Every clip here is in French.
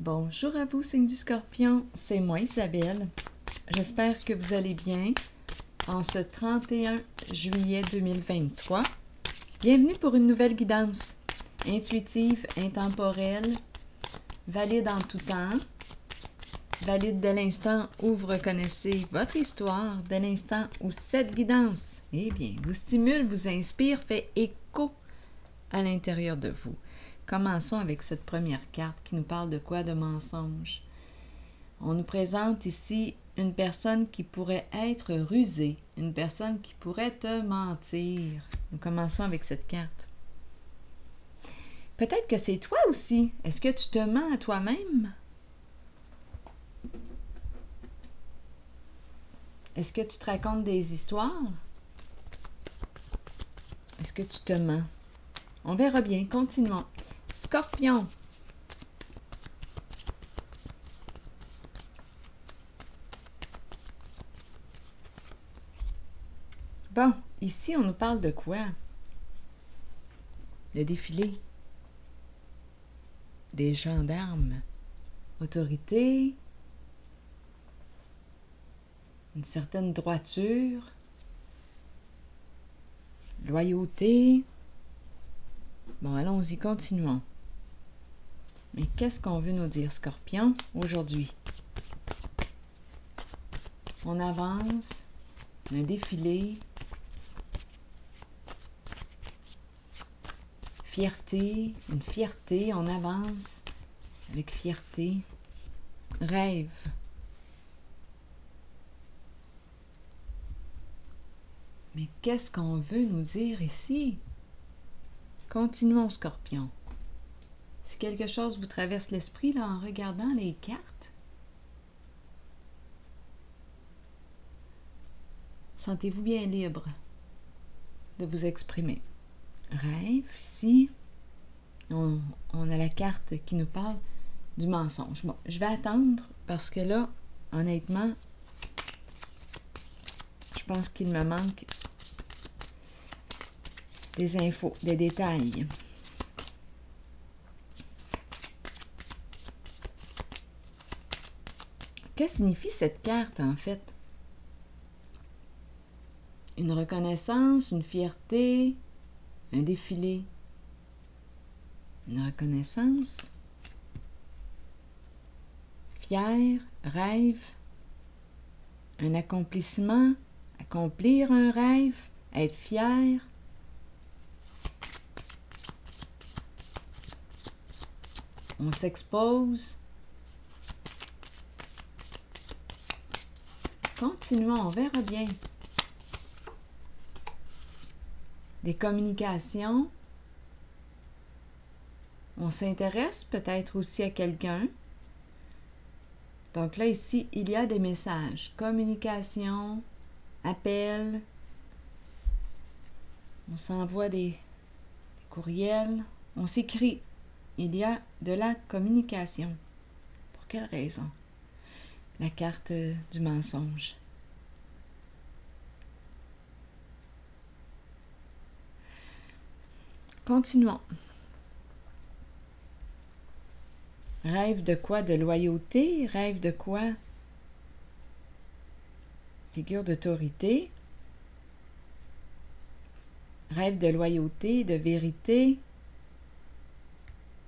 Bonjour à vous, signe du Scorpion, c'est moi Isabelle. J'espère que vous allez bien en ce 31 juillet 2023. Bienvenue pour une nouvelle guidance intuitive, intemporelle, valide en tout temps, valide dès l'instant où vous reconnaissez votre histoire, dès l'instant où cette guidance, vous stimule, vous inspire, fait écho à l'intérieur de vous. Commençons avec cette première carte qui nous parle de quoi? De mensonge. On nous présente ici une personne qui pourrait être rusée, une personne qui pourrait te mentir. Nous commençons avec cette carte. Peut-être que c'est toi aussi. Est-ce que tu te mens à toi-même? Est-ce que tu te racontes des histoires? Est-ce que tu te mens? On verra bien. Continuons. Scorpion. Bon, ici, on nous parle de quoi? Le défilé. Des gendarmes. Autorité. Une certaine droiture. Loyauté. Bon, allons-y, continuons. Mais qu'est-ce qu'on veut nous dire, Scorpion, aujourd'hui? On avance, un défilé, fierté, une fierté, on avance avec fierté, rêve. Mais qu'est-ce qu'on veut nous dire ici? Continuons, Scorpion. Si quelque chose vous traverse l'esprit là, en regardant les cartes, sentez-vous bien libre de vous exprimer. Rêve, ici, on a la carte qui nous parle du mensonge. Bon, je vais attendre parce que là, honnêtement, je pense qu'il me manque des infos, des détails. Que signifie cette carte, en fait? Une reconnaissance, une fierté, un défilé. Une reconnaissance, fier, rêve, un accomplissement, accomplir un rêve, être fier. On s'expose. Continuons, on verra bien. Des communications. On s'intéresse peut-être aussi à quelqu'un. Donc là, ici, il y a des messages. Communication, appel. On s'envoie des courriels. On s'écrit. Il y a de la communication. Pour quelle raison? La carte du mensonge. Continuons. Rêve de quoi? De loyauté? Rêve de quoi? Figure d'autorité. Rêve de loyauté, de vérité.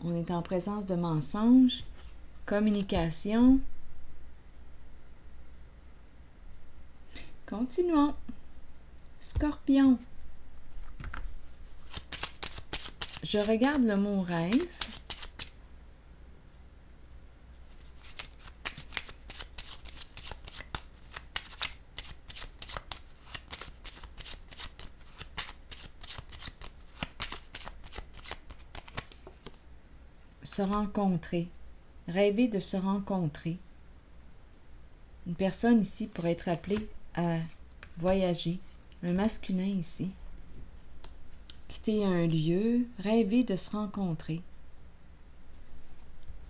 On est en présence de mensonges. Communication. Continuons. Scorpion. Je regarde le mot rêve. Se rencontrer. Rêver de se rencontrer. Une personne ici pourrait être appelée à voyager. Un masculin ici. Quitter un lieu, rêver de se rencontrer.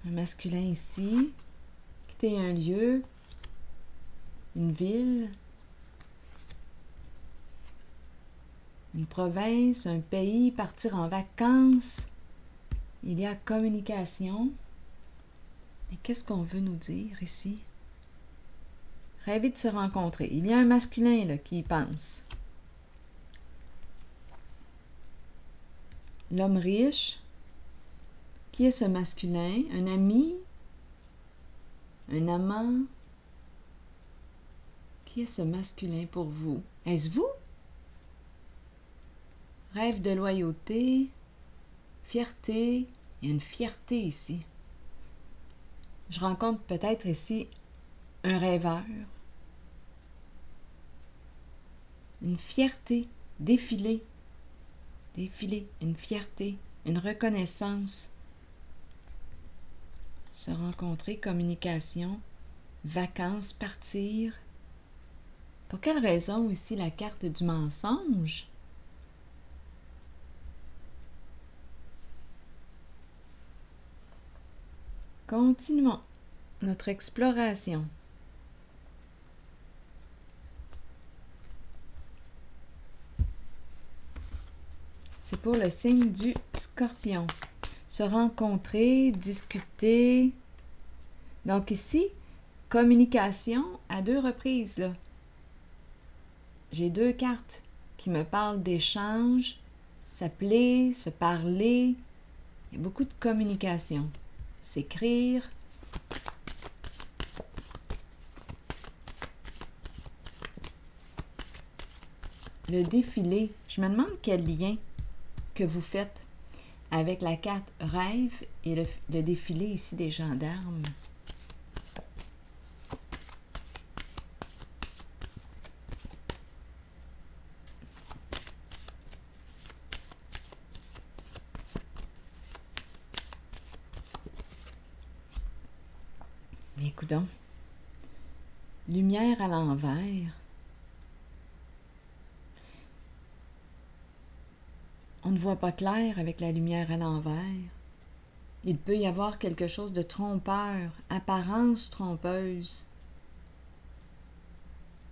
Un masculin ici. Quitter un lieu, une ville, une province, un pays, partir en vacances. Il y a communication. Et qu'est-ce qu'on veut nous dire ici? Rêver de se rencontrer. Il y a un masculin là, qui y pense. L'homme riche. Qui est ce masculin? Un ami? Un amant? Qui est ce masculin pour vous? Est-ce vous? Rêve de loyauté, fierté. Il y a une fierté ici. Je rencontre peut-être ici un rêveur. Une fierté, défiler. Défiler, une fierté, une reconnaissance. Se rencontrer, communication, vacances, partir. Pour quelle raison ici la carte du mensonge? Continuons notre exploration. C'est pour le signe du Scorpion. Se rencontrer, discuter. Donc ici, communication à 2 reprises, là. J'ai 2 cartes qui me parlent d'échange, s'appeler, se parler. Il y a beaucoup de communication. S'écrire. Le défilé. Je me demande quel lien que vous faites avec la carte rêve et le défilé ici des gendarmes. Écoutons. Lumière à l'envers. On ne voit pas clair avec la lumière à l'envers. Il peut y avoir quelque chose de trompeur, apparence trompeuse.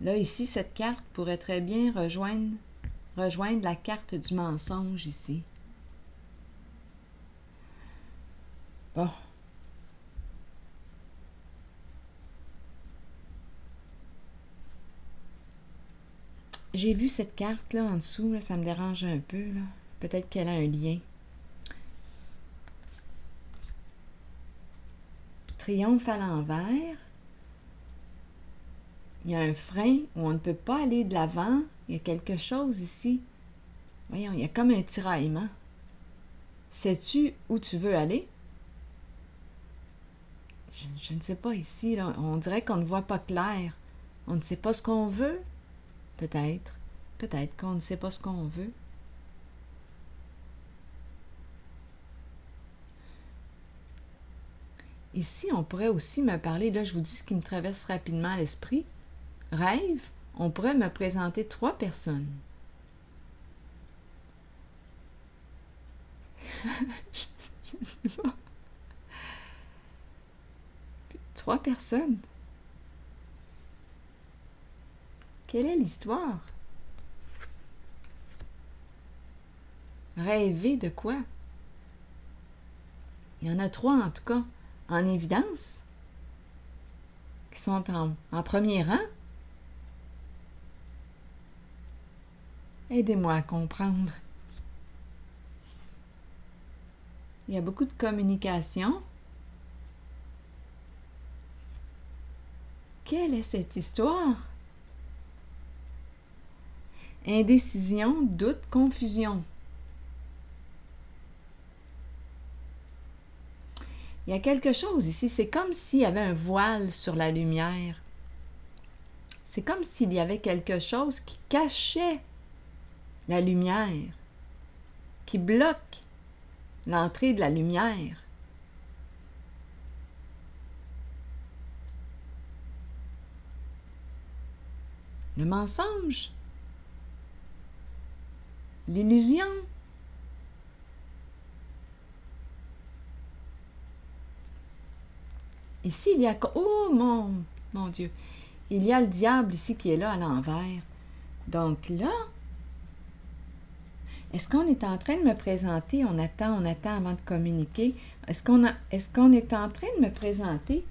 Là, ici, cette carte pourrait très bien rejoindre la carte du mensonge ici. Bon. J'ai vu cette carte-là en dessous, là, ça me dérange un peu, là. Peut-être qu'elle a un lien. Triomphe à l'envers. Il y a un frein où on ne peut pas aller de l'avant. Il y a quelque chose ici. Voyons, il y a comme un tiraillement. Sais-tu où tu veux aller? Je ne sais pas ici, là. On dirait qu'on ne voit pas clair. On ne sait pas ce qu'on veut. Peut-être. Peut-être qu'on ne sait pas ce qu'on veut. Ici, on pourrait aussi me parler, là, je vous dis ce qui me traverse rapidement à l'esprit. Rêve, on pourrait me présenter 3 personnes. Je ne sais pas. 3 personnes. Quelle est l'histoire? Rêver de quoi? Il y en a 3 en tout cas, en évidence, qui sont en premier rang. Aidez-moi à comprendre. Il y a beaucoup de communication. Quelle est cette histoire? Indécision, doute, confusion. Il y a quelque chose ici, c'est comme s'il y avait un voile sur la lumière. C'est comme s'il y avait quelque chose qui cachait la lumière, qui bloque l'entrée de la lumière. Le mensonge, l'illusion. Ici, il y a... Oh, mon Dieu! Il y a le diable ici qui est là à l'envers. Donc là, Est-ce qu'on est en train de me présenter, on attend avant de communiquer, est-ce qu'on est en train de me présenter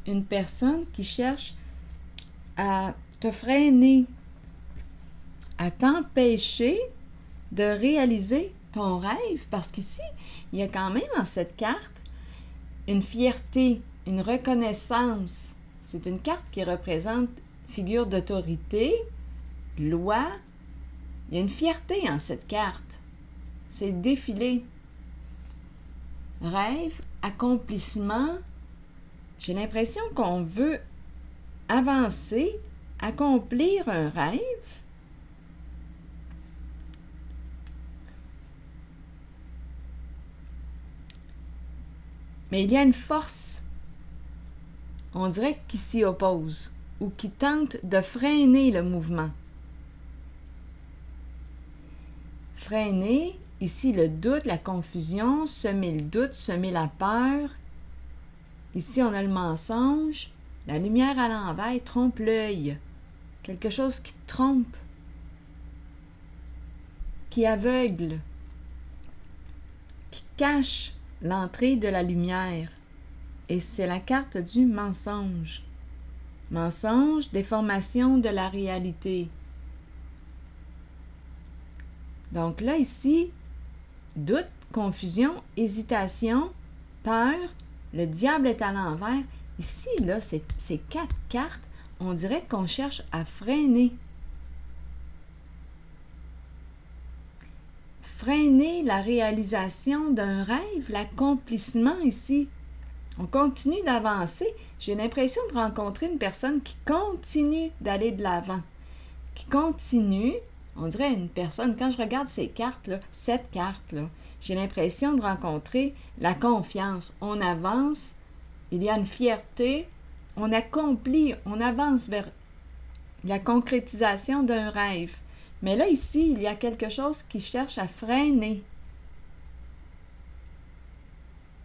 une personne qui cherche à te freiner, à t'empêcher de réaliser ton rêve? Parce qu'ici, il y a quand même en cette carte une fierté, une reconnaissance. C'est une carte qui représente figure d'autorité, loi. Il y a une fierté en cette carte. C'est le défilé. Rêve, accomplissement. J'ai l'impression qu'on veut avancer, accomplir un rêve. Mais il y a une force, on dirait, qui s'y oppose ou qui tente de freiner le mouvement. Freiner, ici le doute, la confusion, semer le doute, semer la peur. Ici on a le mensonge, la lumière à l'envers trompe l'œil. Quelque chose qui trompe, qui aveugle, qui cache l'entrée de la lumière. Et c'est la carte du mensonge. Mensonge, déformation de la réalité. Donc là, ici, doute, confusion, hésitation, peur, le diable est à l'envers. Ici, là, ces 4 cartes, on dirait qu'on cherche à freiner. Freiner la réalisation d'un rêve, l'accomplissement ici. On continue d'avancer. J'ai l'impression de rencontrer une personne qui continue d'aller de l'avant. Qui continue, on dirait une personne, quand je regarde ces cartes-là, cette carte-là, j'ai l'impression de rencontrer la confiance. On avance, il y a une fierté, on accomplit, on avance vers la concrétisation d'un rêve. Mais là, ici, il y a quelque chose qui cherche à freiner,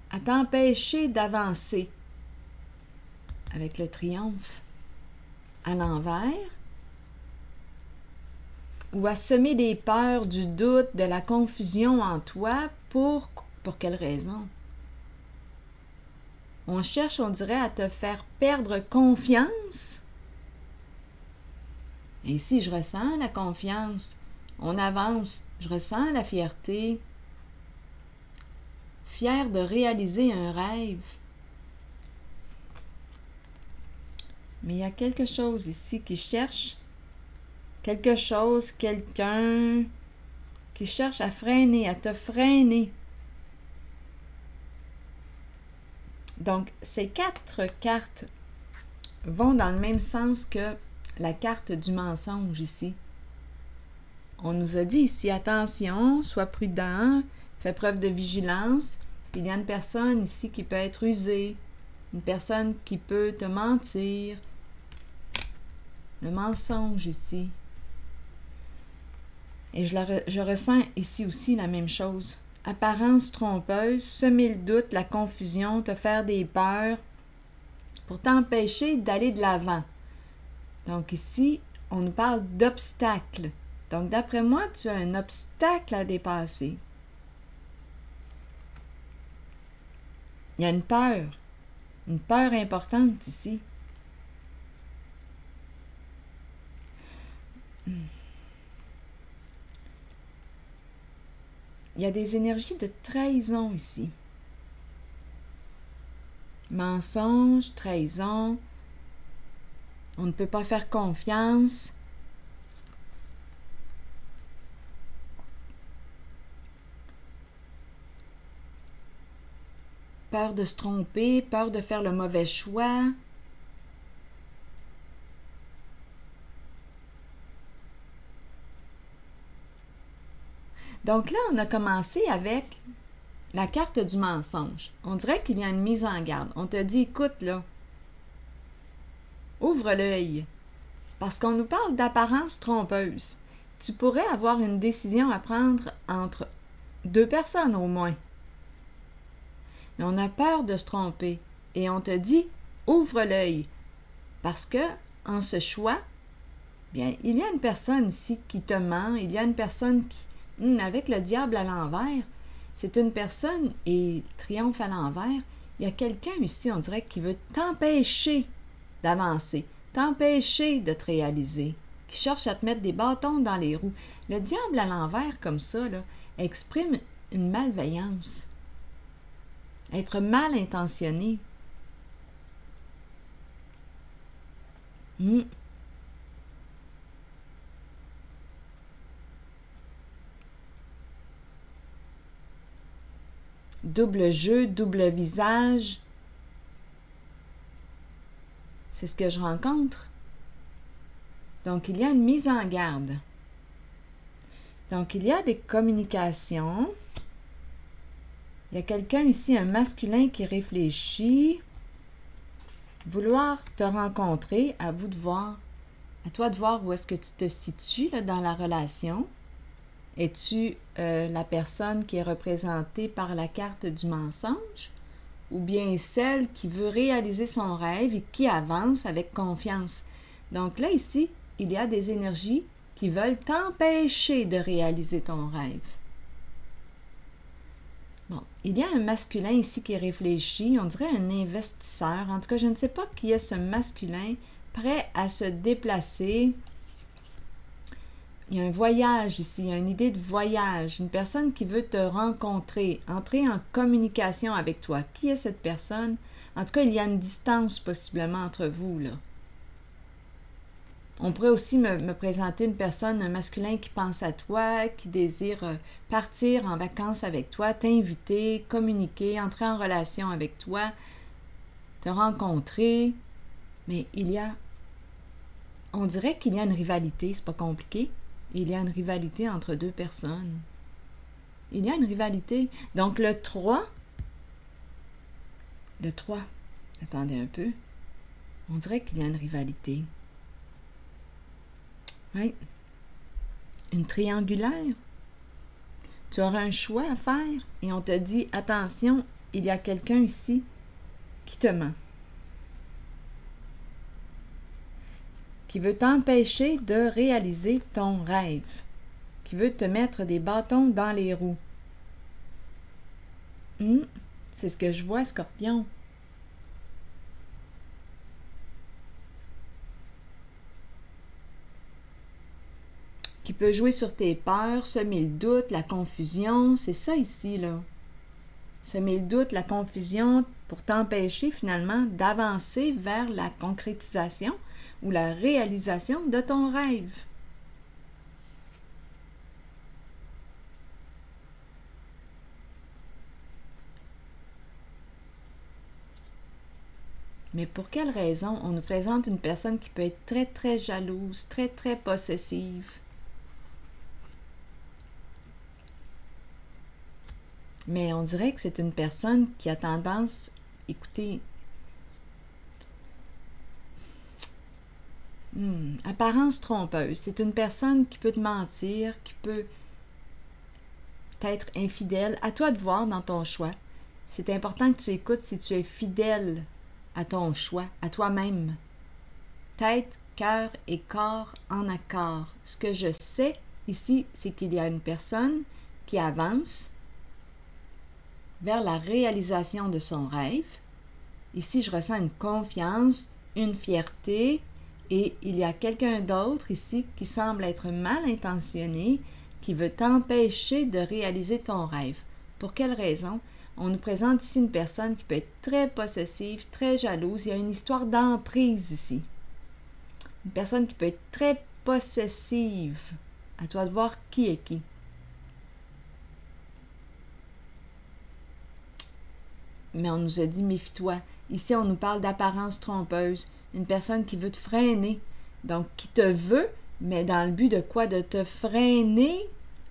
à t'empêcher d'avancer. Avec le triomphe à l'envers, ou à semer des peurs, du doute, de la confusion en toi, pour quelle raison? On cherche, on dirait, à te faire perdre confiance. Et ici, je ressens la confiance. On avance. Je ressens la fierté. Fier de réaliser un rêve. Mais il y a quelque chose ici qui cherche. Quelque chose, quelqu'un qui cherche à freiner, à te freiner. Donc, ces 4 cartes vont dans le même sens que la carte du mensonge ici. On nous a dit ici, attention, sois prudent, fais preuve de vigilance. Il y a une personne ici qui peut être usée, une personne qui peut te mentir. Le mensonge ici. Et je ressens ici aussi la même chose. Apparence trompeuse, semer le doute, la confusion, te faire des peurs pour t'empêcher d'aller de l'avant. Donc ici, on nous parle d'obstacles. Donc d'après moi, tu as un obstacle à dépasser. Il y a une peur importante ici. Il y a des énergies de trahison ici. Mensonge, trahison. On ne peut pas faire confiance. Peur de se tromper, peur de faire le mauvais choix. Donc là, on a commencé avec la carte du mensonge. On dirait qu'il y a une mise en garde. On te dit, écoute là, ouvre l'œil. Parce qu'on nous parle d'apparence trompeuse. Tu pourrais avoir une décision à prendre entre 2 personnes au moins. Mais on a peur de se tromper. Et on te dit, ouvre l'œil. Parce que, en ce choix, bien, il y a une personne ici qui te ment, il y a une personne Avec le diable à l'envers, c'est une personne et triomphe à l'envers. Il y a quelqu'un ici, on dirait, qui veut t'empêcher d'avancer, t'empêcher de te réaliser, qui cherche à te mettre des bâtons dans les roues. Le diable à l'envers, comme ça, là, exprime une malveillance. Être mal intentionné. Double jeu, double visage. C'est ce que je rencontre. Donc, il y a une mise en garde. Donc, il y a des communications. Il y a quelqu'un ici, un masculin qui réfléchit. Vouloir te rencontrer, à vous de voir. À toi de voir où est-ce que tu te situes là, dans la relation. Es-tu la personne qui est représentée par la carte du mensonge ou bien celle qui veut réaliser son rêve et qui avance avec confiance? Donc là, ici, il y a des énergies qui veulent t'empêcher de réaliser ton rêve. Bon, il y a un masculin ici qui réfléchit, on dirait un investisseur. En tout cas, je ne sais pas qui est ce masculin prêt à se déplacer. Il y a un voyage ici, il y a une idée de voyage, une personne qui veut te rencontrer, entrer en communication avec toi. Qui est cette personne? En tout cas, il y a une distance possiblement entre vous, là. On pourrait aussi me présenter une personne, un masculin qui pense à toi, qui désire partir en vacances avec toi, t'inviter, communiquer, entrer en relation avec toi, te rencontrer. Mais on dirait qu'il y a une rivalité, c'est pas compliqué. Il y a une rivalité entre deux personnes. Il y a une rivalité. Donc, le 3, attendez un peu. On dirait qu'il y a une rivalité. Oui. Une triangulaire. Tu auras un choix à faire et on te dit, attention, il y a quelqu'un ici qui te ment. Qui veut t'empêcher de réaliser ton rêve, qui veut te mettre des bâtons dans les roues. C'est ce que je vois, Scorpion. Qui peut jouer sur tes peurs, semer le doute, la confusion, c'est ça ici, là. Semer le doute, la confusion, pour t'empêcher finalement d'avancer vers la concrétisation ou la réalisation de ton rêve. Mais pour quelle raison on nous présente une personne qui peut être très, très jalouse, très, très possessive? Mais on dirait que c'est une personne qui a tendance, écoutez, apparence trompeuse. C'est une personne qui peut te mentir, qui peut être infidèle. À toi de voir dans ton choix. C'est important que tu écoutes si tu es fidèle à ton choix, à toi-même. Tête, cœur et corps en accord. Ce que je sais ici, c'est qu'il y a une personne qui avance vers la réalisation de son rêve. Ici, je ressens une confiance, une fierté, et il y a quelqu'un d'autre ici qui semble être mal intentionné, qui veut t'empêcher de réaliser ton rêve. Pour quelle raison? On nous présente ici une personne qui peut être très possessive, très jalouse. Il y a une histoire d'emprise ici. Une personne qui peut être très possessive. À toi de voir qui est qui. Mais on nous a dit, méfie-toi. Ici, on nous parle d'apparence trompeuse. Une personne qui veut te freiner. Donc, qui te veut, mais dans le but de quoi? De te freiner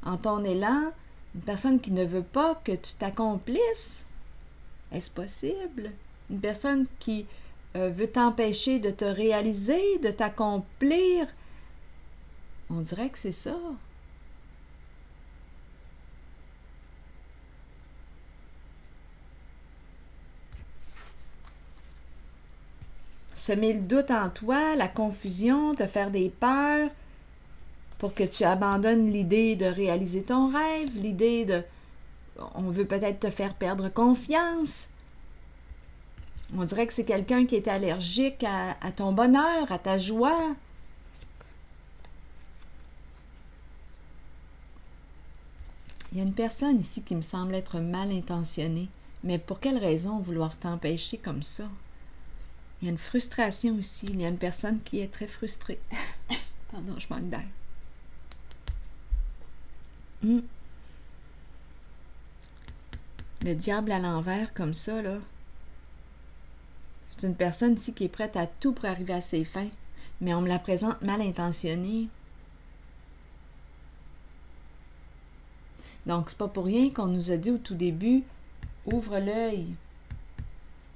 en ton élan. Une personne qui ne veut pas que tu t'accomplisses. Est-ce possible? Une personne qui veut t'empêcher de te réaliser, de t'accomplir. On dirait que c'est ça. Semer le doute en toi, la confusion, te faire des peurs, pour que tu abandonnes l'idée de réaliser ton rêve, l'idée de... On veut peut-être te faire perdre confiance. On dirait que c'est quelqu'un qui est allergique à ton bonheur, à ta joie. Il y a une personne ici qui me semble être mal intentionnée. Mais pour quelle raison vouloir t'empêcher comme ça? Il y a une frustration ici. Il y a une personne qui est très frustrée. Pardon, je manque d'air. Le diable à l'envers, comme ça, là. C'est une personne ici qui est prête à tout pour arriver à ses fins. Mais on me la présente mal intentionnée. Donc, c'est pas pour rien qu'on nous a dit au tout début, ouvre l'œil.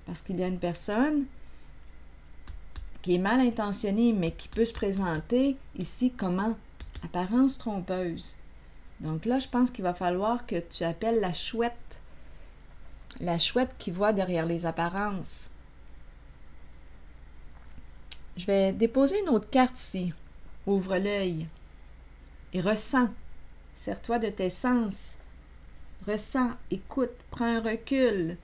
Parce qu'il y a une personne qui est mal intentionnée, mais qui peut se présenter ici comment? Apparence trompeuse. Donc là, je pense qu'il va falloir que tu appelles la chouette. La chouette qui voit derrière les apparences. Je vais déposer une autre carte ici. Ouvre l'œil. Et ressens. Sers-toi de tes sens. Ressens, écoute, prends un recul.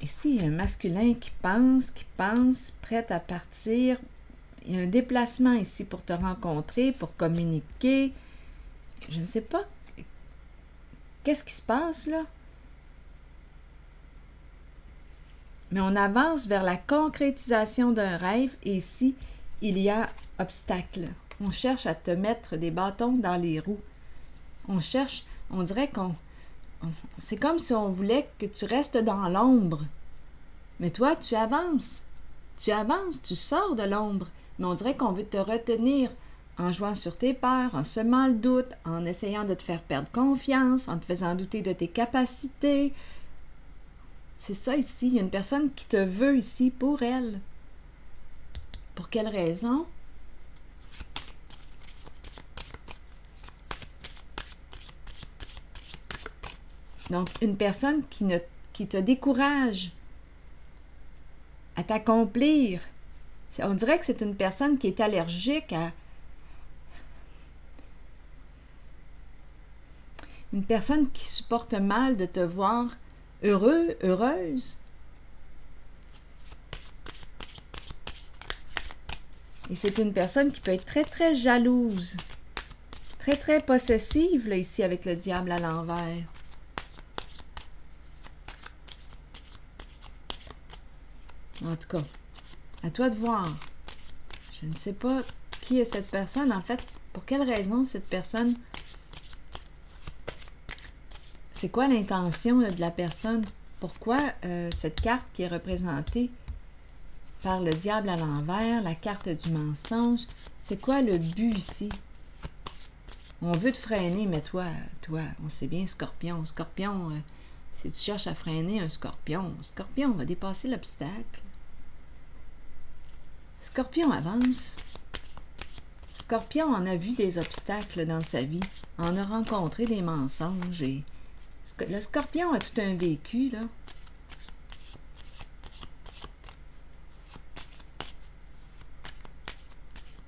Ici, il y a un masculin qui pense, prêt à partir. Il y a un déplacement ici pour te rencontrer, pour communiquer. Je ne sais pas. Qu'est-ce qui se passe là? Mais on avance vers la concrétisation d'un rêve et ici, il y a obstacle. On cherche à te mettre des bâtons dans les roues. On cherche, on dirait c'est comme si on voulait que tu restes dans l'ombre. Mais toi, tu avances. Tu avances, tu sors de l'ombre. Mais on dirait qu'on veut te retenir en jouant sur tes peurs, en semant le doute, en essayant de te faire perdre confiance, en te faisant douter de tes capacités. C'est ça ici. Il y a une personne qui te veut ici pour elle. Pour quelle raison? Donc, une personne qui te décourage à t'accomplir. On dirait que c'est une personne qui est allergique à... Une personne qui supporte mal de te voir heureux, heureuse. Et c'est une personne qui peut être très, très jalouse. Très, très possessive, là, ici, avec le diable à l'envers. En tout cas, à toi de voir. Je ne sais pas qui est cette personne. En fait, pour quelle raison cette personne... C'est quoi l'intention de la personne? Pourquoi cette carte qui est représentée par le diable à l'envers, la carte du mensonge, c'est quoi le but ici? On veut te freiner, mais toi, on sait bien, Scorpion. Scorpion, si tu cherches à freiner un Scorpion va dépasser l'obstacle. Scorpion avance. Scorpion en a vu des obstacles dans sa vie, en a rencontré des mensonges et... Le Scorpion a tout un vécu, là.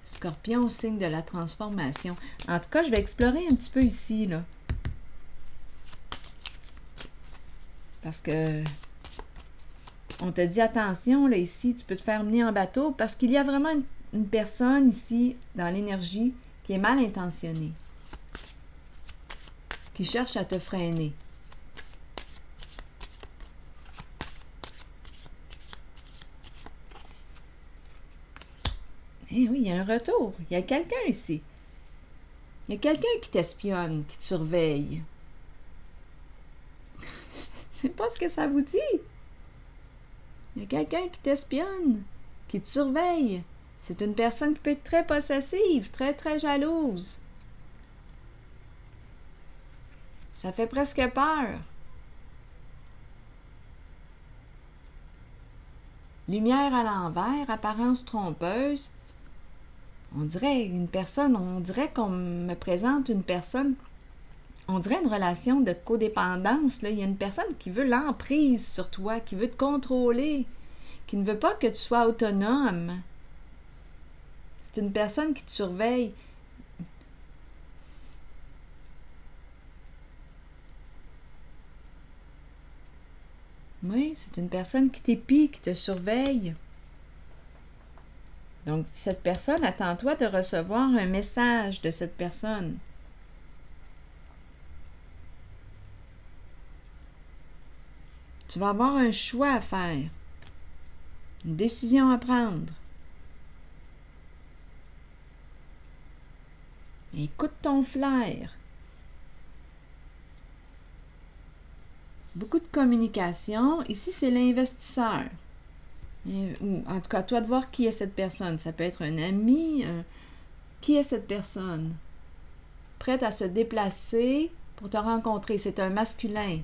Scorpion, signe de la transformation. En tout cas, je vais explorer un petit peu ici, là. Parce que... On te dit, attention, là, ici, tu peux te faire mener en bateau parce qu'il y a vraiment une personne ici, dans l'énergie, qui est mal intentionnée. Qui cherche à te freiner. Eh oui, il y a un retour. Il y a quelqu'un ici. Il y a quelqu'un qui t'espionne, qui te surveille. Je ne sais pas ce que ça vous dit. Il y a quelqu'un qui t'espionne, qui te surveille. C'est une personne qui peut être très possessive, très, très jalouse. Ça fait presque peur. Lumière à l'envers, apparence trompeuse. On dirait qu'on me présente une personne on dirait une relation de codépendance, là. Il y a une personne qui veut l'emprise sur toi, qui veut te contrôler, qui ne veut pas que tu sois autonome. C'est une personne qui te surveille. Oui, c'est une personne qui t'épie, qui te surveille. Donc, cette personne, attends-toi de recevoir un message de cette personne. Tu vas avoir un choix à faire, une décision à prendre. Écoute ton flair. Beaucoup de communication. Ici, c'est l'investisseur. Ou en tout cas, toi de voir qui est cette personne. Ça peut être un ami. Qui est cette personne? Prête à se déplacer pour te rencontrer. C'est un masculin.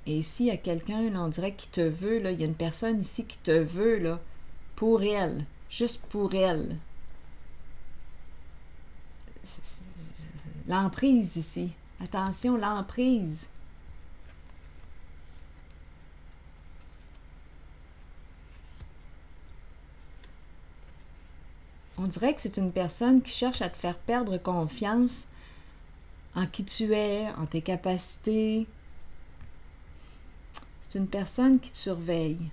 Et ici, il y a quelqu'un, on dirait, qui te veut. Là. Il y a une personne ici qui te veut là, pour elle. Juste pour elle. L'emprise ici. Attention, l'emprise. On dirait que c'est une personne qui cherche à te faire perdre confiance en qui tu es, en tes capacités. C'est une personne qui te surveille.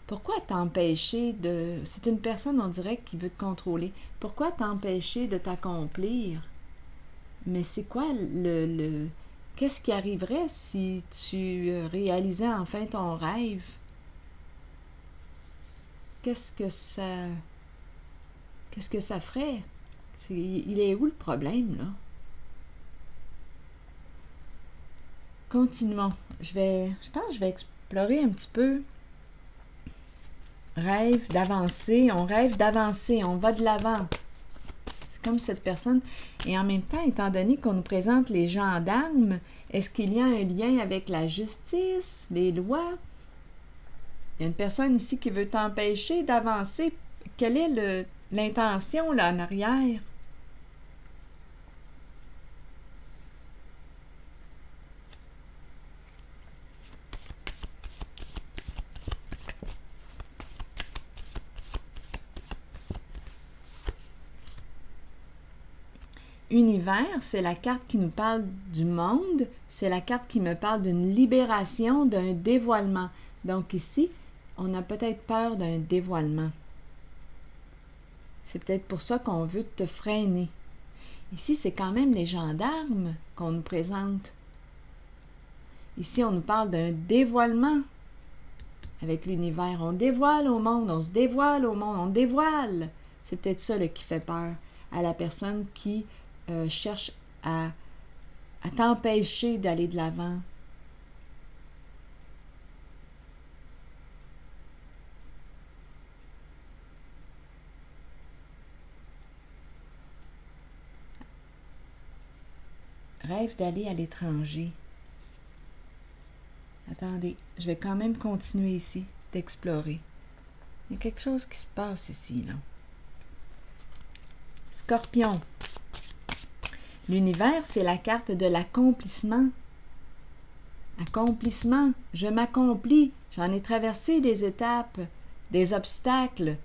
Pourquoi t'empêcher de... C'est une personne, on dirait, qui veut te contrôler. Pourquoi t'empêcher de t'accomplir? Mais c'est quoi le... Qu'est-ce qui arriverait si tu réalisais enfin ton rêve? Qu'est-ce que ça ferait? Il est où le problème, là? Continuons. Je pense que je vais explorer un petit peu. Rêve d'avancer, on rêve d'avancer, on va de l'avant. C'est comme cette personne. Et en même temps, étant donné qu'on nous présente les gendarmes, est-ce qu'il y a un lien avec la justice, les lois? Il y a une personne ici qui veut t'empêcher d'avancer. Quelle est l'intention là en arrière? Univers, c'est la carte qui nous parle du monde, c'est la carte qui me parle d'une libération, d'un dévoilement. Donc ici, on a peut-être peur d'un dévoilement. C'est peut-être pour ça qu'on veut te freiner. Ici, c'est quand même les gendarmes qu'on nous présente. Ici, on nous parle d'un dévoilement avec l'univers. On dévoile au monde, on se dévoile au monde, on dévoile. C'est peut-être ça là, qui fait peur à la personne qui cherche à t'empêcher d'aller de l'avant. Rêve d'aller à l'étranger. Attendez, je vais quand même continuer ici, d'explorer. Il y a quelque chose qui se passe ici, là. Scorpion. L'univers, c'est la carte de l'accomplissement. Accomplissement, je m'accomplis, j'en ai traversé des étapes, des obstacles.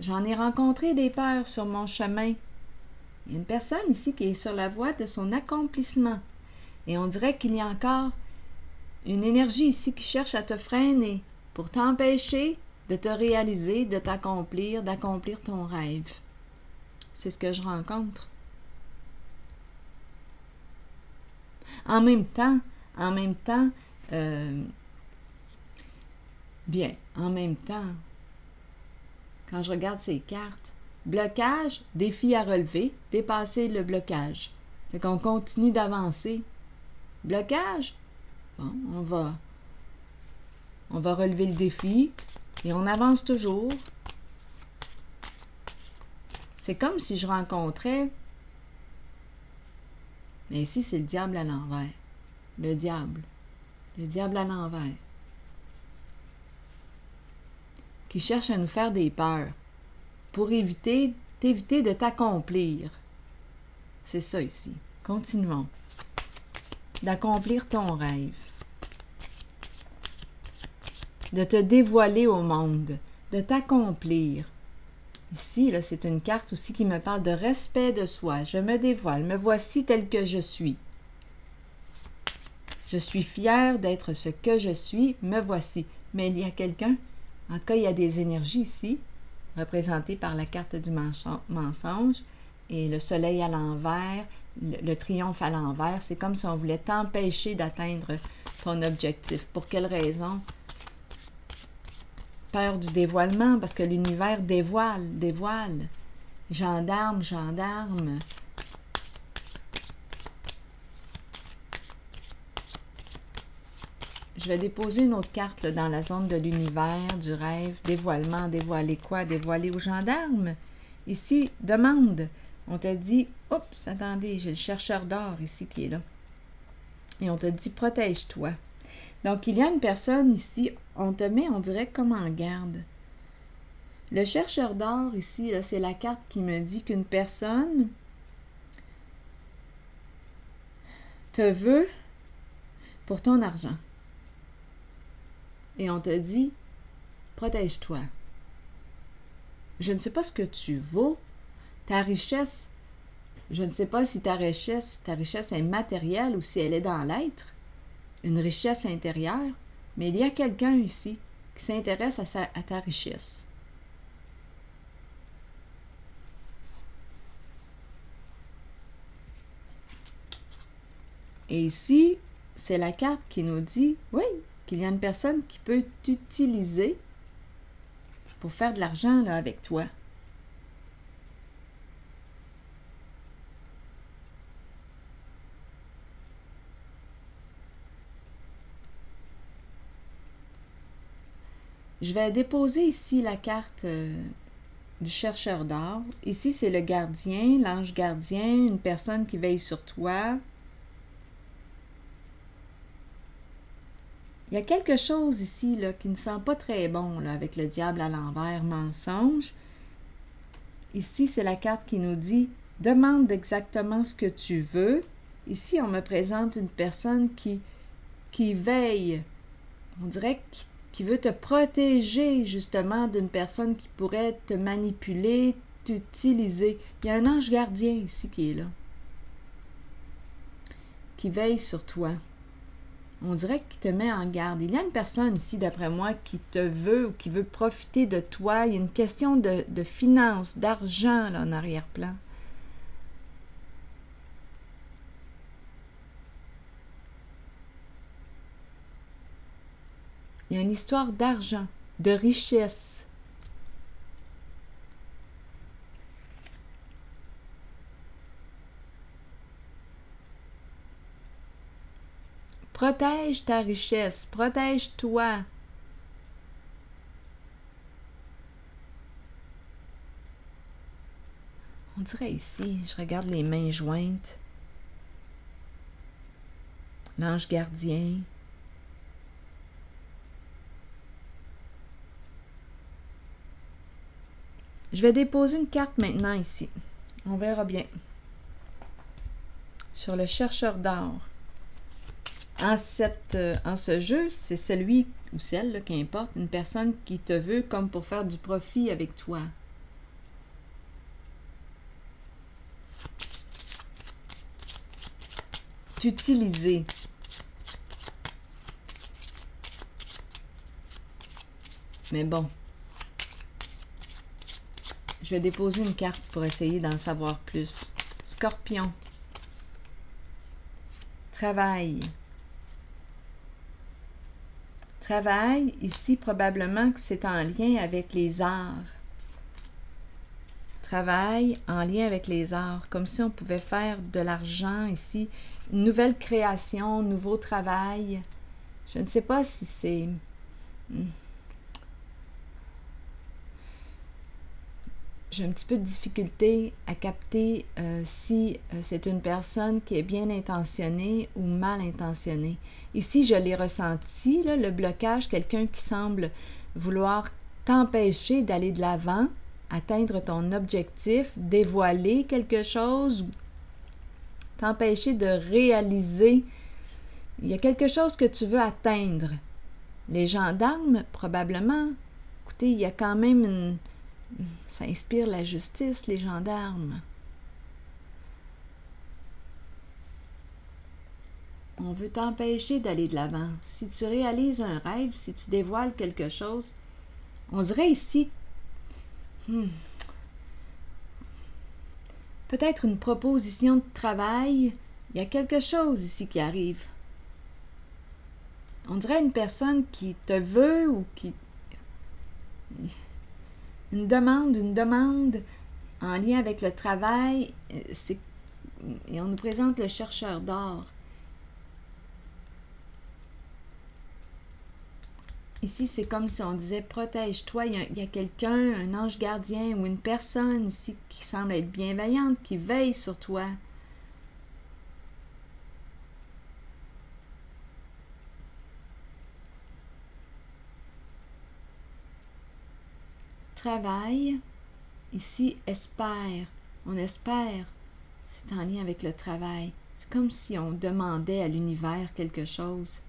J'en ai rencontré des peurs sur mon chemin. Il y a une personne ici qui est sur la voie de son accomplissement. Et on dirait qu'il y a encore une énergie ici qui cherche à te freiner pour t'empêcher de te réaliser, de t'accomplir, d'accomplir ton rêve. C'est ce que je rencontre. En même temps, quand je regarde ces cartes, blocage, défi à relever, dépasser le blocage. Fait qu'on continue d'avancer. Blocage, bon, on va relever le défi et on avance toujours. C'est comme si je rencontrais... Mais ici, c'est le diable à l'envers. Le diable. Le diable à l'envers. Qui cherche à nous faire des peurs pour t'éviter de t'accomplir. C'est ça ici. Continuons. D'accomplir ton rêve. De te dévoiler au monde. De t'accomplir. Ici, là, c'est une carte aussi qui me parle de respect de soi. Je me dévoile. Me voici tel que je suis. Je suis fière d'être ce que je suis. Me voici. Mais il y a quelqu'un, en tout cas, il y a des énergies ici, représentées par la carte du mensonge et le soleil à l'envers, le triomphe à l'envers. C'est comme si on voulait t'empêcher d'atteindre ton objectif. Pour quelle raison? Peur du dévoilement, parce que l'univers dévoile. Gendarme. Je vais déposer une autre carte là, dans la zone de l'univers, du rêve, dévoilement, dévoiler quoi? Dévoiler aux gendarmes. Ici, demande. On te dit, oups, attendez, j'ai le chercheur d'or ici qui est là. Et on te dit, protège-toi. Donc, il y a une personne ici, on te met, on dirait, comme en garde. Le chercheur d'or ici, c'est la carte qui me dit qu'une personne te veut pour ton argent. Et on te dit, protège-toi. Je ne sais pas ce que tu vaux. Ta richesse, je ne sais pas si ta richesse est matérielle ou si elle est dans l'être. Une richesse intérieure. Mais il y a quelqu'un ici qui s'intéresse à ta richesse. Et ici, c'est la carte qui nous dit, oui, qu'il y a une personne qui peut t'utiliser pour faire de l'argent là, avec toi. Je vais déposer ici la carte du chercheur d'or. Ici, c'est le gardien, l'ange gardien, une personne qui veille sur toi. Il y a quelque chose ici là, qui ne sent pas très bon là, avec le diable à l'envers, mensonge. Ici, c'est la carte qui nous dit « Demande exactement ce que tu veux ». Ici, on me présente une personne qui veille. On dirait qui veut te protéger justement d'une personne qui pourrait te manipuler, t'utiliser. Il y a un ange gardien ici qui est là, qui veille sur toi. On dirait qu'il te met en garde. Il y a une personne ici, d'après moi, qui te veut ou qui veut profiter de toi. Il y a une question de finances, d'argent là en arrière-plan. Il y a une histoire d'argent, de richesse. Protège ta richesse, protège-toi. On dirait ici, je regarde les mains jointes. L'ange gardien. Je vais déposer une carte maintenant ici. On verra bien. Sur le chercheur d'or. En ce jeu, c'est celui ou celle, là, qu'importe, une personne qui te veut comme pour faire du profit avec toi. T'utiliser. Mais bon. Je vais déposer une carte pour essayer d'en savoir plus. Scorpion. Travail. Travail, ici, probablement que c'est en lien avec les arts. Travail en lien avec les arts, comme si on pouvait faire de l'argent ici. Une nouvelle création, nouveau travail. Je ne sais pas si c'est... J'ai un petit peu de difficulté à capter si c'est une personne qui est bien intentionnée ou mal intentionnée. Ici, je l'ai ressenti, là, le blocage, quelqu'un qui semble vouloir t'empêcher d'aller de l'avant, atteindre ton objectif, dévoiler quelque chose, t'empêcher de réaliser. Il y a quelque chose que tu veux atteindre. Les gendarmes, probablement. Écoutez, il y a quand même une... Ça inspire la justice, les gendarmes. On veut t'empêcher d'aller de l'avant. Si tu réalises un rêve, si tu dévoiles quelque chose, on dirait ici... Peut-être une proposition de travail. Il y a quelque chose ici qui arrive. On dirait une personne qui te veut ou qui... Une demande en lien avec le travail. Et on nous présente le chercheur d'or. Ici, c'est comme si on disait « protège-toi ». Il y a quelqu'un, un ange gardien ou une personne ici qui semble être bienveillante, qui veille sur toi. Travail, ici, espère. On espère. C'est en lien avec le travail. C'est comme si on demandait à l'univers quelque chose.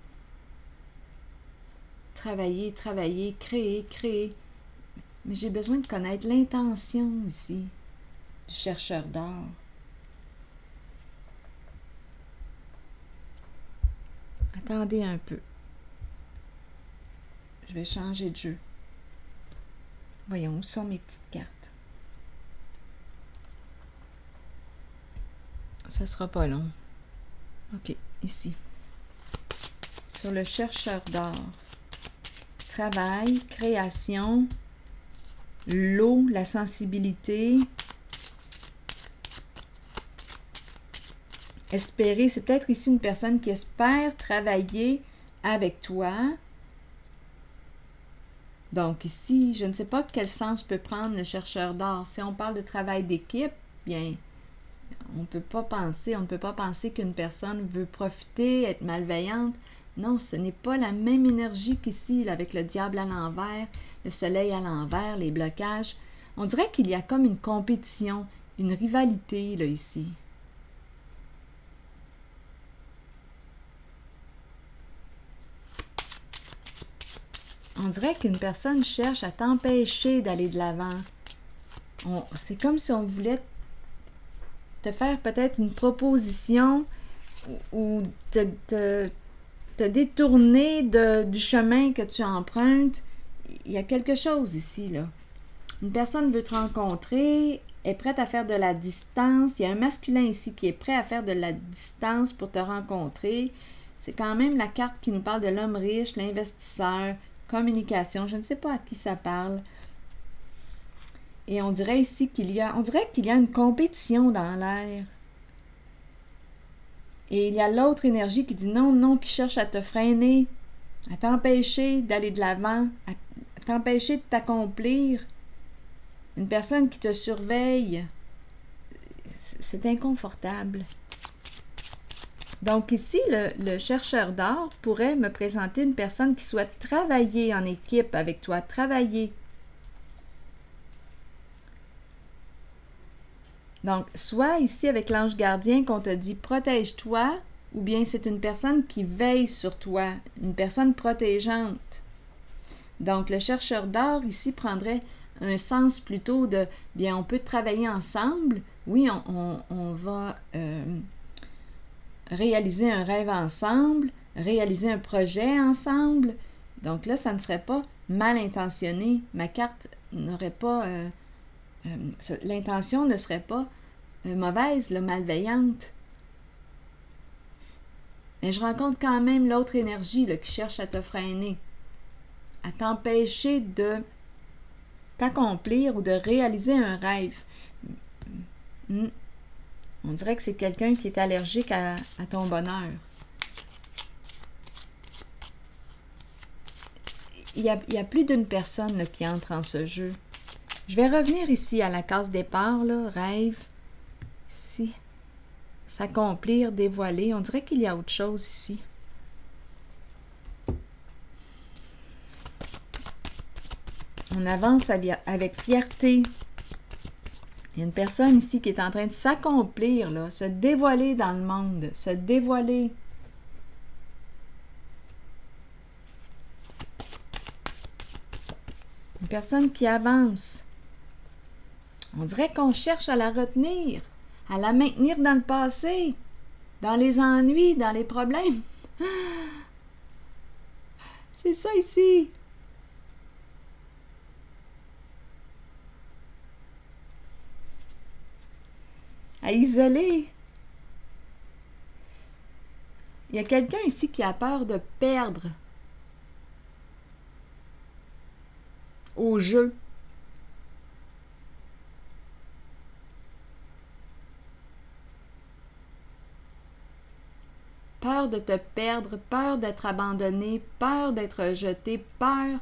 Travailler, travailler, créer. Mais j'ai besoin de connaître l'intention ici du chercheur d'or. Attendez un peu. Je vais changer de jeu. Voyons, où sont mes petites cartes? Ça sera pas long. OK, ici. Sur le chercheur d'or. Travail, création, l'eau, la sensibilité. Espérer, c'est peut-être ici une personne qui espère travailler avec toi. Donc ici, je ne sais pas quel sens peut prendre le chercheur d'or. Si on parle de travail d'équipe, bien, on ne peut pas penser qu'une personne veut profiter, être malveillante. Non, ce n'est pas la même énergie qu'ici, là, avec le diable à l'envers, le soleil à l'envers, les blocages. On dirait qu'il y a comme une compétition, une rivalité, là, ici. On dirait qu'une personne cherche à t'empêcher d'aller de l'avant. C'est comme si on voulait te faire peut-être une proposition ou te détourner du chemin que tu empruntes. Il y a quelque chose ici, là. Une personne veut te rencontrer, est prête à faire de la distance. Il y a un masculin ici qui est prêt à faire de la distance pour te rencontrer. C'est quand même la carte qui nous parle de l'homme riche, l'investisseur, communication. Je ne sais pas à qui ça parle. Et on dirait ici qu'il y a une compétition dans l'air. Et il y a l'autre énergie qui dit non, qui cherche à te freiner, à t'empêcher d'aller de l'avant, à t'empêcher de t'accomplir. Une personne qui te surveille. C'est inconfortable. Donc ici, le chercheur d'or pourrait me présenter une personne qui souhaite travailler en équipe avec toi, travailler. Donc, soit ici avec l'ange gardien qu'on te dit « protège-toi » ou bien c'est une personne qui veille sur toi, une personne protégeante. Donc, le chercheur d'or ici prendrait un sens plutôt de « bien, on peut travailler ensemble, oui, on va réaliser un rêve ensemble, réaliser un projet ensemble. » Donc là, ça ne serait pas mal intentionné. Ma carte n'aurait pas... l'intention ne serait pas mauvaise, malveillante. Mais je rencontre quand même l'autre énergie là, qui cherche à te freiner, à t'empêcher de t'accomplir ou de réaliser un rêve. On dirait que c'est quelqu'un qui est allergique à ton bonheur. Il y a plus d'une personne là, qui entre en ce jeu. Je vais revenir ici à la case départ, là, rêve, ici, s'accomplir, dévoiler. On dirait qu'il y a autre chose ici. On avance avec fierté. Il y a une personne ici qui est en train de s'accomplir, là, se dévoiler dans le monde, se dévoiler. Une personne qui avance. On dirait qu'on cherche à la retenir, à la maintenir dans le passé, dans les ennuis, dans les problèmes. C'est ça ici. À isoler. Il y a quelqu'un ici qui a peur de perdre au jeu. Peur de te perdre, peur d'être abandonné, peur d'être rejeté, peur.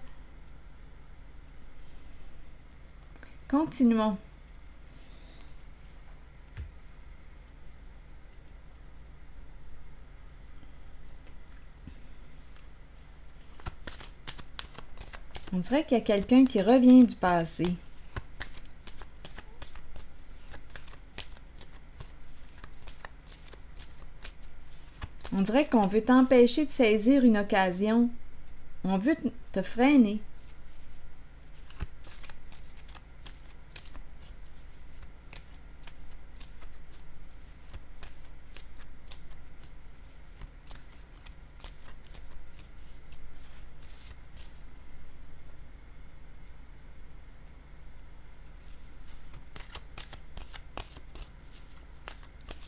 Continuons. On dirait qu'il y a quelqu'un qui revient du passé. On dirait qu'on veut t'empêcher de saisir une occasion. On veut te freiner.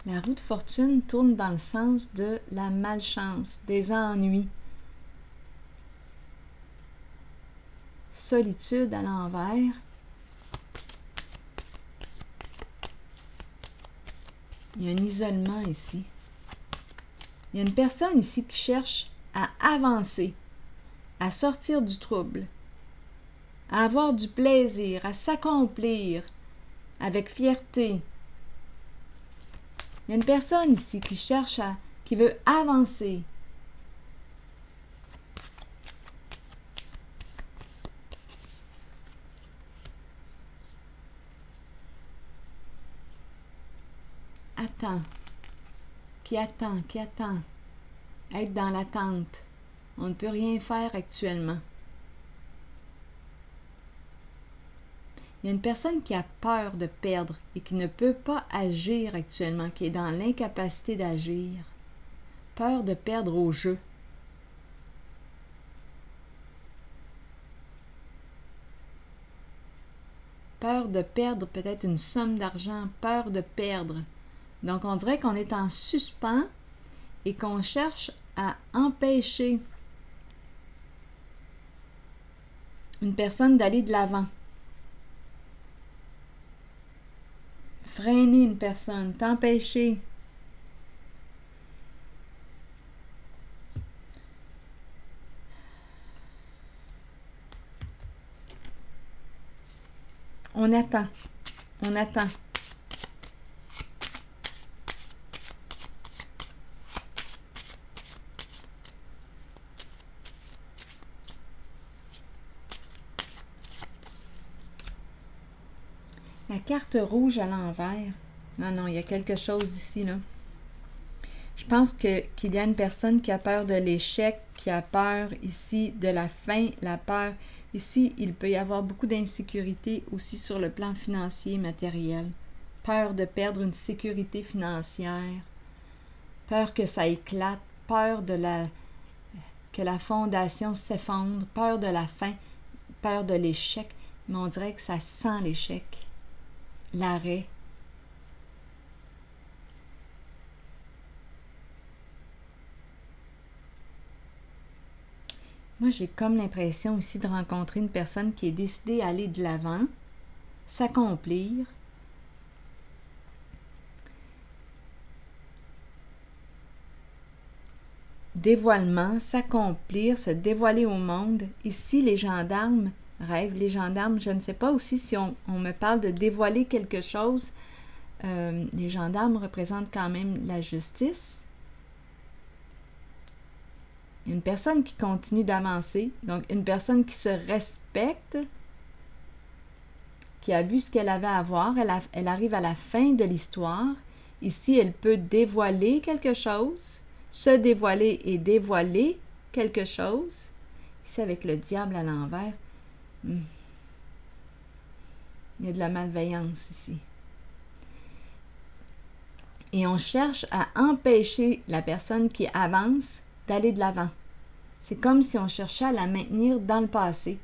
La roue de fortune tourne dans le sens de la malchance, des ennuis. Solitude à l'envers. Il y a un isolement ici. Il y a une personne ici qui cherche à avancer, à sortir du trouble, à avoir du plaisir, à s'accomplir avec fierté. Il y a une personne ici qui cherche qui veut avancer. Attend, qui attend. Être dans l'attente. On ne peut rien faire actuellement. Il y a une personne qui a peur de perdre et qui ne peut pas agir actuellement, qui est dans l'incapacité d'agir. Peur de perdre au jeu. Peur de perdre peut-être une somme d'argent, peur de perdre. Donc on dirait qu'on est en suspens et qu'on cherche à empêcher une personne d'aller de l'avant. Freiner une personne, t'empêcher. On attend. On attend. La carte rouge à l'envers. Non, il y a quelque chose ici, là. Je pense qu'il y a une personne qui a peur de l'échec, qui a peur ici de la fin, la peur. Ici, il peut y avoir beaucoup d'insécurité aussi sur le plan financier, matériel. Peur de perdre une sécurité financière. Peur que ça éclate. Peur que la fondation s'effondre. Peur de la fin. Peur de l'échec. Mais on dirait que ça sent l'échec. L'arrêt. Moi, j'ai comme l'impression ici de rencontrer une personne qui est décidée à aller de l'avant, s'accomplir. Dévoilement, s'accomplir, se dévoiler au monde. Ici, les gendarmes rêvent. Les gendarmes, je ne sais pas aussi si on me parle de dévoiler quelque chose. Les gendarmes représentent quand même la justice. Une personne qui continue d'avancer, donc une personne qui se respecte, qui a vu ce qu'elle avait à voir. Elle arrive à la fin de l'histoire. Ici, elle peut dévoiler quelque chose, se dévoiler et dévoiler quelque chose. Ici, avec le diable à l'envers, il y a de la malveillance ici. Et on cherche à empêcher la personne qui avance d'aller de l'avant. C'est comme si on cherchait à la maintenir dans le passé,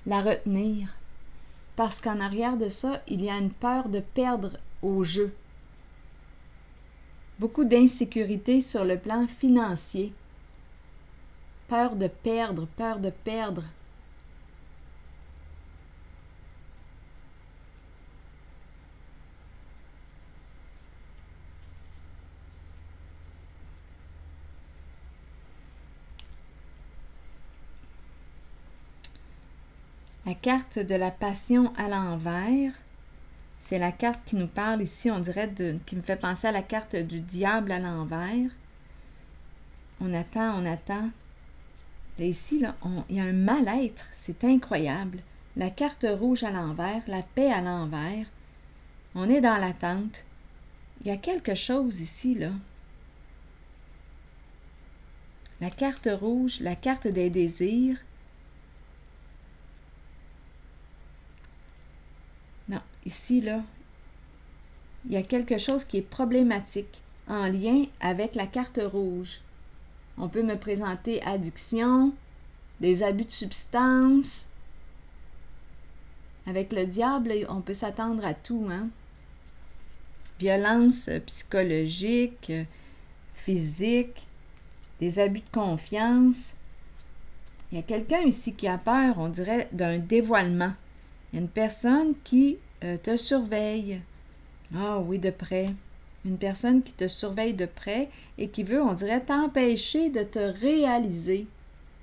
la retenir. Parce qu'en arrière de ça, il y a une peur de perdre au jeu. Beaucoup d'insécurité sur le plan financier. Peur de perdre, peur de perdre. La carte de la passion à l'envers, c'est la carte qui nous parle ici, on dirait, qui me fait penser à la carte du diable à l'envers. On attend, on attend. Et ici, là, il y a un mal-être, c'est incroyable. La carte rouge à l'envers, la paix à l'envers. On est dans l'attente. Il y a quelque chose ici, là. La carte rouge, la carte des désirs. Non, ici, là, il y a quelque chose qui est problématique en lien avec la carte rouge. On peut me présenter addiction, des abus de substances. Avec le diable, on peut s'attendre à tout, hein? Violence psychologique, physique, des abus de confiance. Il y a quelqu'un ici qui a peur, on dirait, d'un dévoilement. Il y a une personne qui te surveille. Ah oui, de près. Une personne qui te surveille de près et qui veut, on dirait, t'empêcher de te réaliser.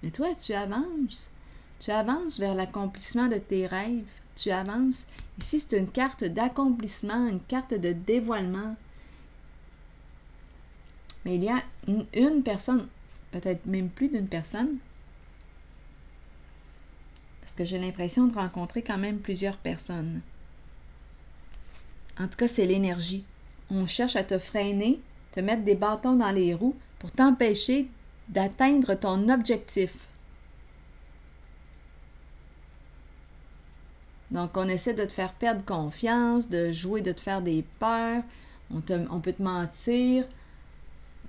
Mais toi, tu avances. Tu avances vers l'accomplissement de tes rêves. Tu avances. Ici, c'est une carte d'accomplissement, une carte de dévoilement. Mais il y a une personne, peut-être même plus d'une personne, parce que j'ai l'impression de rencontrer quand même plusieurs personnes. En tout cas, c'est l'énergie. On cherche à te freiner, te mettre des bâtons dans les roues pour t'empêcher d'atteindre ton objectif. Donc, on essaie de te faire perdre confiance, de jouer, de te faire des peurs. On peut te mentir.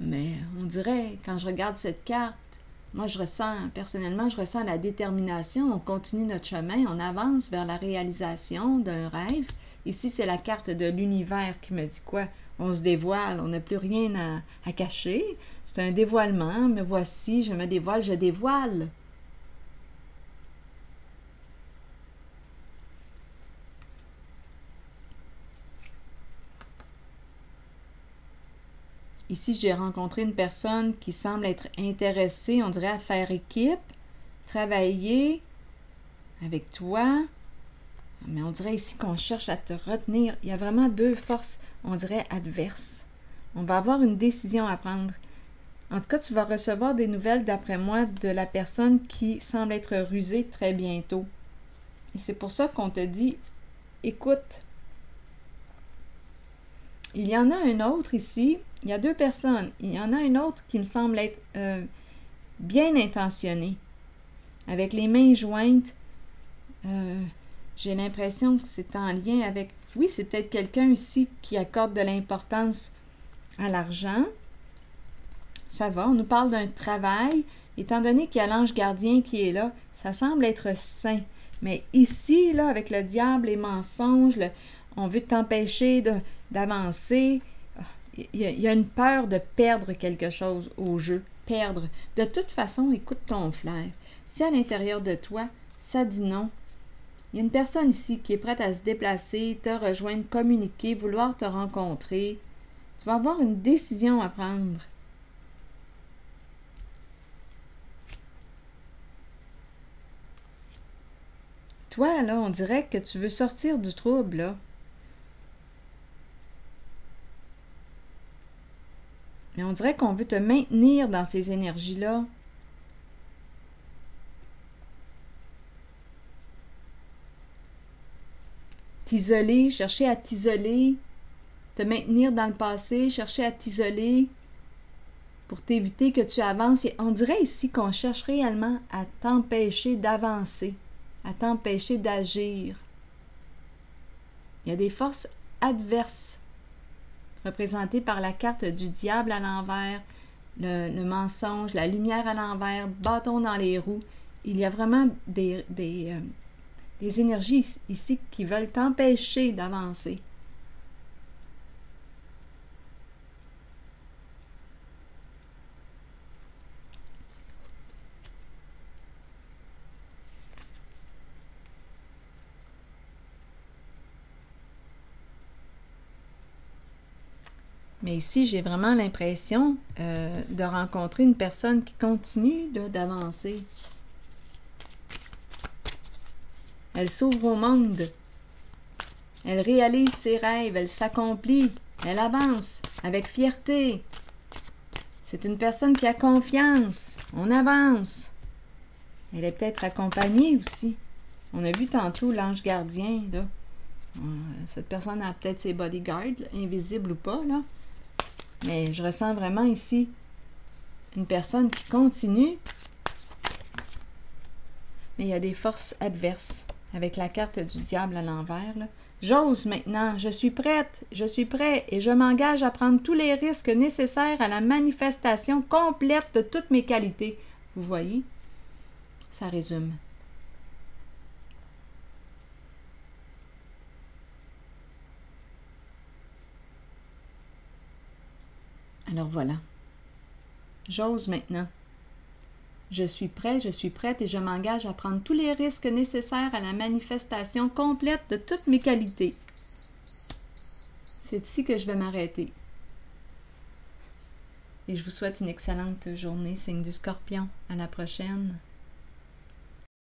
Mais on dirait, quand je regarde cette carte, moi, personnellement, je ressens la détermination. On continue notre chemin, on avance vers la réalisation d'un rêve. Ici, c'est la carte de l'univers qui me dit quoi? On se dévoile, on n'a plus rien à cacher. C'est un dévoilement. Me voici, je me dévoile, je dévoile. Ici, j'ai rencontré une personne qui semble être intéressée, on dirait, à faire équipe, travailler avec toi. Mais on dirait ici qu'on cherche à te retenir. Il y a vraiment deux forces, on dirait, adverses. On va avoir une décision à prendre. En tout cas, tu vas recevoir des nouvelles, d'après moi, de la personne qui semble être rusée très bientôt. Et c'est pour ça qu'on te dit, écoute. Il y en a un autre ici. Il y a deux personnes. Il y en a une autre qui me semble être bien intentionnée. Avec les mains jointes, j'ai l'impression que c'est en lien avec... Oui, c'est peut-être quelqu'un ici qui accorde de l'importance à l'argent. Ça va, on nous parle d'un travail. Étant donné qu'il y a l'ange gardien qui est là, ça semble être sain. Mais ici, là, avec le diable, les mensonges, on veut t'empêcher d'avancer. Il y a une peur de perdre quelque chose au jeu. Perdre. De toute façon, écoute ton flair. Si à l'intérieur de toi, ça dit non, il y a une personne ici qui est prête à se déplacer, te rejoindre, communiquer, vouloir te rencontrer. Tu vas avoir une décision à prendre. Toi, là, on dirait que tu veux sortir du trouble, là. Mais on dirait qu'on veut te maintenir dans ces énergies-là. t'isoler, chercher à t'isoler, te maintenir dans le passé, chercher à t'isoler pour t'éviter que tu avances. On dirait ici qu'on cherche réellement à t'empêcher d'avancer, à t'empêcher d'agir. Il y a des forces adverses représentées par la carte du diable à l'envers, le mensonge, la lumière à l'envers, bâton dans les roues. Il y a vraiment des énergies ici qui veulent t'empêcher d'avancer. Mais ici, j'ai vraiment l'impression de rencontrer une personne qui continue d'avancer. Elle s'ouvre au monde. Elle réalise ses rêves. Elle s'accomplit. Elle avance avec fierté. C'est une personne qui a confiance. On avance. Elle est peut-être accompagnée aussi. On a vu tantôt l'ange gardien, là. Cette personne a peut-être ses bodyguards, là, invisibles ou pas, là. Mais je ressens vraiment ici une personne qui continue. Mais il y a des forces adverses avec la carte du diable à l'envers. J'ose maintenant, je suis prête, je suis prêt et je m'engage à prendre tous les risques nécessaires à la manifestation complète de toutes mes qualités. Vous voyez? Ça résume. Alors voilà. J'ose maintenant. Je suis prêt, je suis prête et je m'engage à prendre tous les risques nécessaires à la manifestation complète de toutes mes qualités. C'est ici que je vais m'arrêter. Et je vous souhaite une excellente journée, signe du Scorpion. À la prochaine.